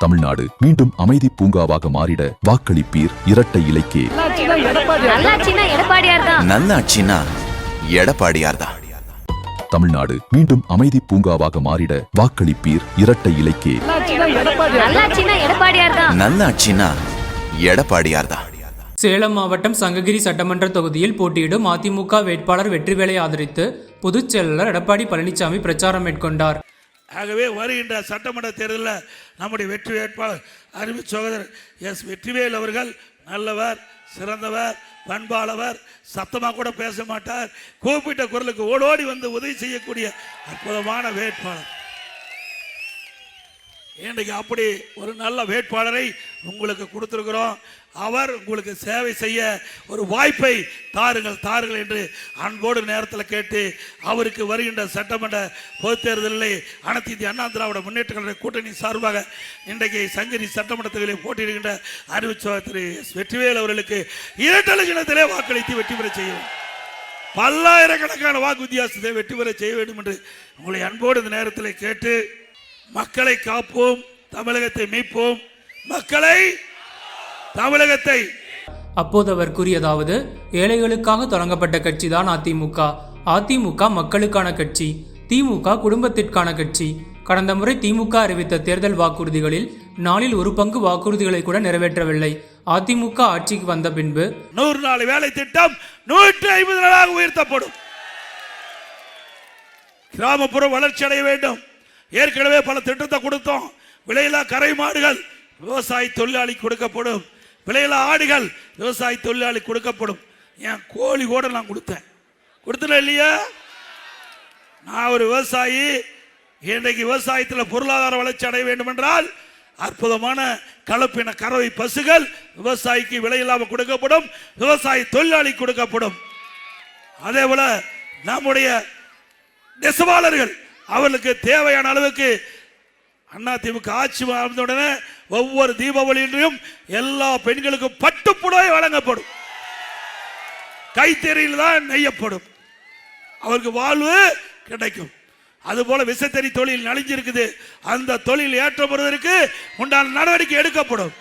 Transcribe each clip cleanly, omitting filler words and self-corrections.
தமிழ்நாடு மீண்டும் அமைதி பூங்காவாக மாறிட வாக்களிப்பீர் இரட்டை இலைக்கே. நல்லாட்சினா எடப்பாடியார்தான். தமிழ்நாடு மீண்டும் அமைதி பூங்காவாக மாறிட வாக்களிப்பீர் இரட்டை இலைக்கே. நல்லாட்சினா எடப்பாடியார்தான். சேலம் மாவட்டம் சங்ககிரி சட்டமன்ற தொகுதியில் போட்டியிடும் அதிமுக வேட்பாளர் வெற்றிவேலை ஆதரித்து பொதுச் செயலாளர் எடப்பாடி பழனிசாமி பிரச்சாரம் மேற்கொண்டார். ஆகவே வருகின்ற சட்டமன்ற தேர்தலில் நம்முடைய வெற்றி வேட்பாளர் அருமை சகோதரர் எஸ் வெற்றிவேல் அவர்கள் நல்லவர், சிறந்தவர், பண்பாளவர், சத்தமாக கூட பேச மாட்டார், கூப்பிட்ட குரலுக்கு ஓடோடி வந்து உதவி செய்யக்கூடிய அற்புதமான வேட்பாளர். இன்றைக்கு அப்படி ஒரு நல்ல வேட்பாளரை உங்களுக்கு கொடுத்திருக்கிறோம். அவர் உங்களுக்கு சேவை செய்ய ஒரு வாய்ப்பை தாருங்கள் என்று அன்போடு நேரத்தில் கேட்டு அவருக்கு வருகின்ற சட்டமன்ற பொதுத் தேர்தலில் அனைத்து இந்திய அண்ணா திராவிட முன்னேற்ற கழக கூட்டணி சார்பாக இன்றைக்கு சங்ககிரி சட்டமன்றத்தில் போட்டியிடுகின்ற அறிவிச்சவர் திரு எஸ் வெற்றிவேல் அவர்களுக்கு இரட்டை சின்னத்திலே வாக்களித்து வெற்றி பெற செய்யும். பல்லாயிரக்கணக்கான வாக்கு வித்தியாசத்தை வெற்றி பெற செய்ய வேண்டும் என்று உங்களை அன்போடு இந்த நேரத்தில் கேட்டு, மக்களை காப்போம், தமிழகத்தை மீட்போம், மக்களை தமிழகத்தை. அப்போது அவர் கூறியதாவது, ஏழைகளுக்காக தொடங்கப்பட்ட கட்சி தான் அதிமுக. அதிமுக மக்களுக்கான கட்சி, திமுக குடும்பத்திற்கான கட்சி. கடந்த முறை திமுக அறிவித்த தேர்தல் வாக்குறுதிகளில் 4/1 பங்கு வாக்குறுதிகளை கூட நிறைவேற்றவில்லை. அதிமுக ஆட்சிக்கு வந்த பின்பு 100 நாள் வேலை திட்டம் 150 நாளாக உயர்த்தப்படும். கிராமப்புற வளர்ச்சி அடைய வேண்டும். ஏற்கனவே பல திட்டத்தை கொடுத்தோம். விலையில்லா கரை மாடுகள் விவசாய தொழிலாளி கொடுக்கப்படும், விலையில்லா ஆடுகள் விவசாய தொழிலாளி கொடுக்கப்படும். என் கோழி கூட நான் கொடுத்தேன் இல்லையா? நான் ஒரு விவசாயி. இன்றைக்கு விவசாயத்தில் பொருளாதார வளர்ச்சி அடைய வேண்டும் என்றால் அற்புதமான கலப்பின கறவை பசுகள் விவசாயிக்கு விலையில்லாமல் கொடுக்கப்படும், விவசாய தொழிலாளி கொடுக்கப்படும். அதே போல நம்முடைய நெசவாளர்கள் அவர்களுக்கு தேவையான அளவுக்கு அதிமுக ஆட்சி வந்தவுடனே ஒவ்வொரு தீபாவளியிலும் எல்லா பெண்களுக்கும் பட்டுப்புடவை வழங்கப்படும். கைத்தறியில் தான் நெய்யப்படும். அவருக்கு வாழ்வு கிடைக்கும். அதுபோல விசைத்தறி தொழில் நலிஞ்சிருக்குது, அந்த தொழில் ஏற்றப்படுவதற்கு உண்டான நடவடிக்கை எடுக்கப்படும்.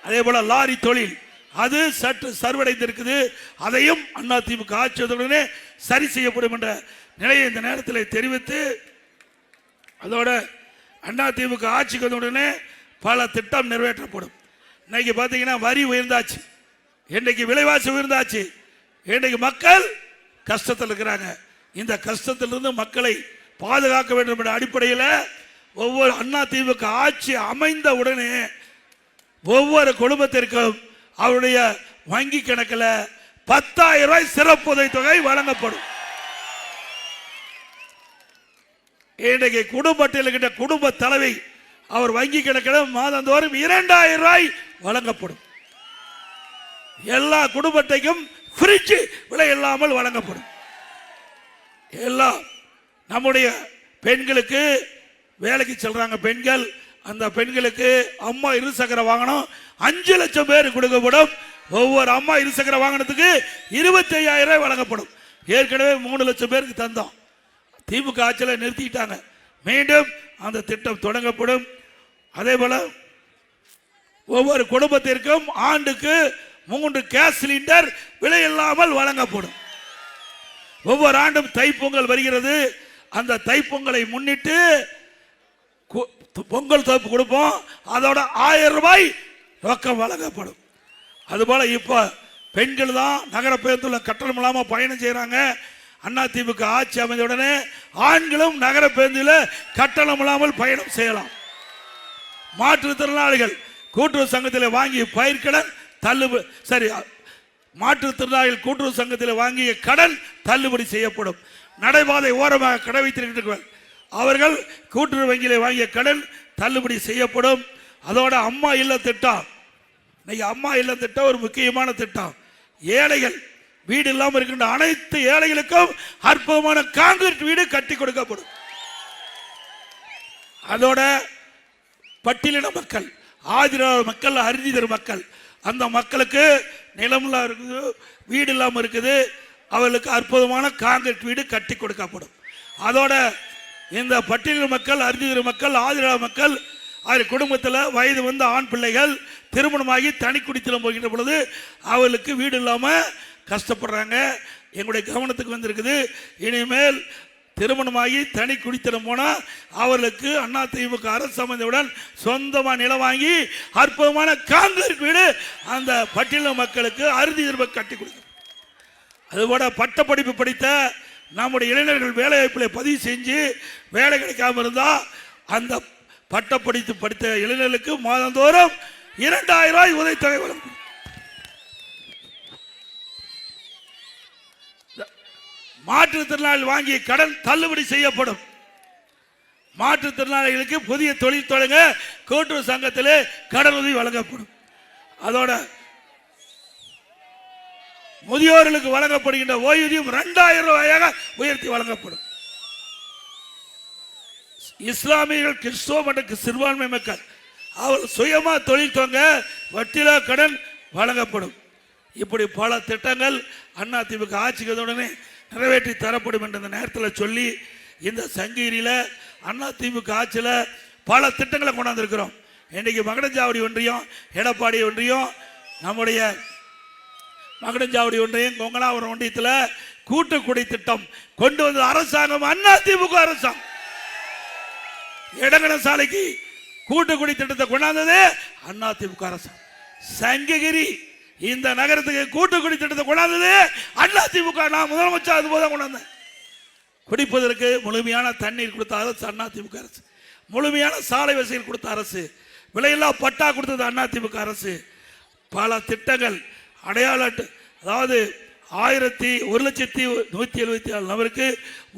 அதே போல லாரி தொழில் அது சற்று சர்வடைந்திருக்குது, அதையும் அதிமுக ஆட்சி வந்தவுடனே சரி செய்யப்படும் என்ற நிலையை இந்த நேரத்தில் தெரிவித்து, அதோட அதிமுக ஆட்சிக்கு வந்தவுடனே பல திட்டம் நிறைவேற்றப்படும். இன்னைக்கு பார்த்தீங்கன்னா வரி உயர்ந்தாச்சு, இன்றைக்கு விலைவாசி உயர்ந்தாச்சு, இன்றைக்கு மக்கள் கஷ்டத்தில் இருக்கிறாங்க. இந்த கஷ்டத்திலிருந்து மக்களை பாதுகாக்க வேண்டும் என்ற அடிப்படையில் ஒவ்வொரு அதிமுக ஆட்சி அமைந்த உடனே ஒவ்வொரு குடும்பத்திற்கும் அவருடைய வங்கி கணக்கில் 10,000 ரூபாய் சிறப்பு உதவித்தொகை வழங்கப்படும். இன்றைக்கு குடும்பத்தில் குடும்ப தலைவி அவர் வங்கி கணக்கில் மாதந்தோறும் 2,000 ரூபாய் வழங்கப்படும். எல்லா குடும்பத்தையும் ஃப்ரிட்ஜ் விலை இல்லாமல் வழங்கப்படும். எல்லாம் நம்முடைய பெண்களுக்கு வேலைக்கு செல்றாங்க பெண்கள், அந்த பெண்களுக்கு அம்மா இருசக்கர வாகனம் 5 லட்சம் பேர் கொடுக்கப்படும். ஒவ்வொரு அம்மா இருசக்கர வாகனத்துக்கு 25,000 ரூபாய் வழங்கப்படும். ஏற்கனவே 3 லட்சம் பேருக்கு தந்தோம், திமுக ஆட்சியில் நிறுத்திட்டாங்க. மீண்டும் அந்த திட்டம் தொடங்கப்படும். அதே போல ஒவ்வொரு குடும்பத்திற்கும் ஆண்டுக்கு 3 கேஸ் சிலிண்டர் விலை இல்லாமல் வழங்கப்படும். ஒவ்வொரு ஆண்டும் தைப்பொங்கல் வருகிறது. அந்த தைப்பொங்கலை முன்னிட்டு பொங்கல் தோப்பு கொடுப்போம், அதோட 1000 ரூபாய் ரொக்கம் வழங்கப்படும். அதுபோல இப்ப பெண்கள் தான் நகர பேருந்துல கட்டணம் இல்லாமல் பயணம் செய்யறாங்க. அதிமுக ஆட்சி அமைந்த உடனே ஆண்களும் நகர பேருந்தில் கட்டணம் இல்லாமல் பயணம் செய்யலாம். மாற்றுத்திறனாளிகள் கூட்டுறவு சங்கத்தில் வாங்கிய பயிர்க்கடன் தள்ளுபடி, சரி, மாற்றுத்திறனாளிகள் கூட்டுறவு சங்கத்தில் வாங்கிய கடன் தள்ளுபடி செய்யப்படும். நடைபாதை ஓரமாக கடை வைத்திருக்கிறார்கள், அவர்கள் கூட்டுறவு வங்கியில் வாங்கிய கடன் தள்ளுபடி செய்யப்படும். அதோட அம்மா இல்ல திட்டம், இன்னைக்கு அம்மா இல்ல திட்டம் ஒரு முக்கியமான திட்டம். ஏழைகள் வீடு இல்லாமல் இருக்கின்ற அனைத்து ஏழைகளுக்கும் அற்புதமான கான்கிரீட் வீடு கட்டி கொடுக்கப்படும். அதோட பட்டியலின மக்கள், ஆதிராவிட மக்கள், அறிஞர் மக்கள், அந்த மக்களுக்கு நிலம் இருக்குது, வீடு இல்லாமல் இருக்குது, அவர்களுக்கு அற்புதமான கான்கிரீட் வீடு கட்டி கொடுக்கப்படும். அதோட இந்த பட்டியலின மக்கள், அறிஞர் மக்கள், ஆதிராவிட மக்கள், அவர் குடும்பத்தில் வயது வந்த ஆண் பிள்ளைகள் திருமணமாகி தனி குடித்தனம் போகின்ற பொழுது அவர்களுக்கு வீடு இல்லாமல் கஷ்டப்படுறாங்க. எங்களுடைய கவனத்துக்கு வந்திருக்குது. இனிமேல் திருமணமாகி தனி குடித்தனம் போனால் அவர்களுக்கு அதிமுக அரசு சம்பந்தவுடன் சொந்தமாக நிலம் வாங்கி அற்புதமான காங்கிரீட் வீடு அந்த பட்டியல மக்களுக்கு அறுதி திரும்ப கட்டி கொடுக்கும். அதுபோல பட்டப்படிப்பு படித்த நம்முடைய இளைஞர்கள் வேலை வாய்ப்பில் பதிவு செஞ்சு வேலை கிடைக்காம இருந்தால் அந்த பட்டப்படித்து படித்த இளைஞர்களுக்கு மாதந்தோறும் 2000 ரூபாய் உதவித்தொகை வழங்கும். மாற்றுத்திறனாளி வாங்கிய கடன் தள்ளுபடி செய்யப்படும். மாற்றுத்திறனாளிகளுக்கு புதிய தொழில் தொடங்க கூட்டுறவு சங்கத்திலே கடன் உதவி வழங்கப்படும். அதோட முதியோர்களுக்கு வழங்கப்படுகின்ற ஓய்வூதியம் 2000 ரூபாயாக உயர்த்தி வழங்கப்படும். இஸ்லாமியர்கள், கிறிஸ்துவ மற்றும் சிறுபான்மை மக்கள் அவர் சுயமா தொழில் தொடங்க வட்டியில்லா கடன் வழங்கப்படும். இப்படி பல திட்டங்கள் அதிமுக ஆட்சிக்கு உடனே நிறைவேற்றி தரப்படும் என்ற நேரத்தில் சொல்லி இந்த சங்ககிரியில் அதிமுக ஆட்சியில் பல திட்டங்களை கொண்டாந்துருக்கிறோம். இன்றைக்கு மகடஞ்சாவடி ஒன்றியம், எடப்பாடி ஒன்றியம், நம்முடைய மகடஞ்சாவடி ஒன்றியம், கொங்கனாபுரம் ஒன்றியத்தில் கூட்டுக்குடி திட்டம் கொண்டு வந்த அரசாங்கம் அதிமுக அரசாங்கம். இடங்கன சாலைக்கு கூட்டுக்குடி திட்டத்தை கொண்டாந்தது அதிமுக அரசாங்கம். சங்ககிரி இந்த நகரத்துக்கு கூட்டுக்குடி திட்டத்தை கொண்டாந்தது அதிமுக. நான் முதலமைச்சர் அதுபோல கொண்டாந்தேன். குடிப்பதற்கு முழுமையான தண்ணீர் கொடுத்த அரசு அதிமுக அரசு, முழுமையான சாலை வசதிகள் கொடுத்த அரசு, விலையில்லா பட்டா கொடுத்தது அதிமுக அரசு. பல திட்டங்கள் அடையாள அதாவது 1,174 நபருக்கு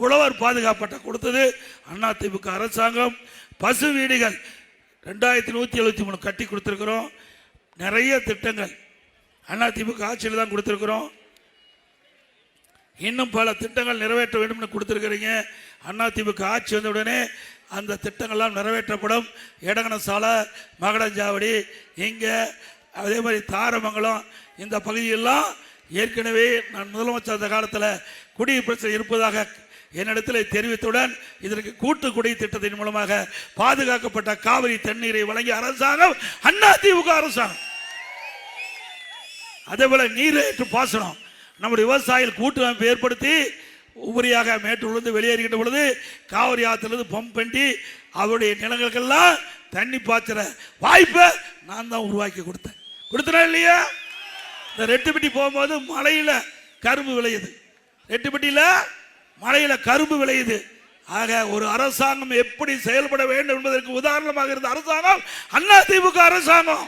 உழவர் பாதுகாப்பட்ட கொடுத்தது அதிமுக அரசாங்கம். பசு வீடுகள் 2173 கட்டி கொடுத்துருக்கிறோம். நிறைய திட்டங்கள் அதிமுக ஆட்சியில் தான் கொடுத்துருக்கிறோம். இன்னும் பல திட்டங்கள் நிறைவேற்ற வேண்டும் கொடுத்துருக்கிறீங்க. அதிமுக ஆட்சி வந்த உடனே அந்த திட்டங்கள்லாம் நிறைவேற்றப்படும். எடங்கன சாலை, மகடஞ்சாவடி, இங்கே அதே மாதிரி தாரமங்கலம், இந்த பகுதியெல்லாம் ஏற்கனவே நான் முதலமைச்சர் அந்த காலத்தில் குடிநீர் பிரச்சனை இருப்பதாக என்னிடத்தில் தெரிவித்தவுடன் இதற்கு கூட்டுக்குடி திட்டத்தின் மூலமாக பாதுகாக்கப்பட்ட காவிரி தண்ணீரை வழங்கிய அரசாங்கம் அதிமுக அரசாங்கம். அதே போல நீரேற்று பாசனம் நம்முடைய விவசாயிகள் கூட்டமைப்பு ஏற்படுத்தி உபரியாக மேட்டூர்லேருந்து வெளியேறுகின்ற பொழுது காவிரி ஆற்றிலிருந்து பம்ப் பண்ணி அவருடைய நிலங்களுக்கெல்லாம் தண்ணி பாய்ச்சுற வாய்ப்பை நான் தான் உருவாக்கி கொடுத்தேன் இல்லையா? இந்த ரெட்டுப்பட்டி போகும்போது மலையில் கரும்பு விளையுது, ரெட்டுப்பட்டியில் மலையில் கரும்பு விளையுது. ஆக ஒரு அரசாங்கம் எப்படி செயல்பட வேண்டும் என்பதற்கு உதாரணமாக இருந்த அரசாங்கம் அதிமுக அரசாங்கம்.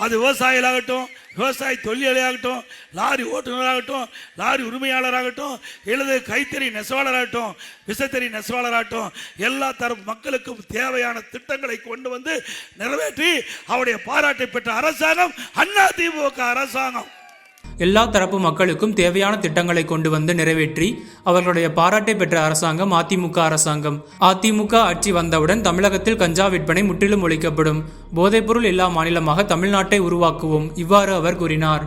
அது விவசாயிகளாகட்டும், விவசாய தொழிலாளியாகட்டும், லாரி ஓட்டுநராகட்டும், லாரி உரிமையாளராகட்டும், எழுது கைத்தறி நெசவாளராகட்டும், விசைத்தறி நெசவாளராகட்டும், எல்லா தரப்பு மக்களுக்கும் தேவையான திட்டங்களை கொண்டு வந்து நிறைவேற்றி அவருடைய பாராட்டை பெற்ற அரசாங்கம் அதிமுக அரசாங்கம். எல்லா தரப்பு மக்களுக்கும் தேவையான திட்டங்களை கொண்டு வந்து நிறைவேற்றி அவர்களுடைய பாராட்டை பெற்ற அரசாங்கம் அதிமுக அரசாங்கம். அதிமுக ஆட்சி வந்தவுடன் தமிழகத்தில் கஞ்சா விற்பனை முற்றிலும் ஒழிக்கப்படும். போதைப்பொருள் இல்லா மாநிலமாக தமிழ்நாட்டை உருவாக்குவோம். இவ்வாறு அவர் கூறினார்.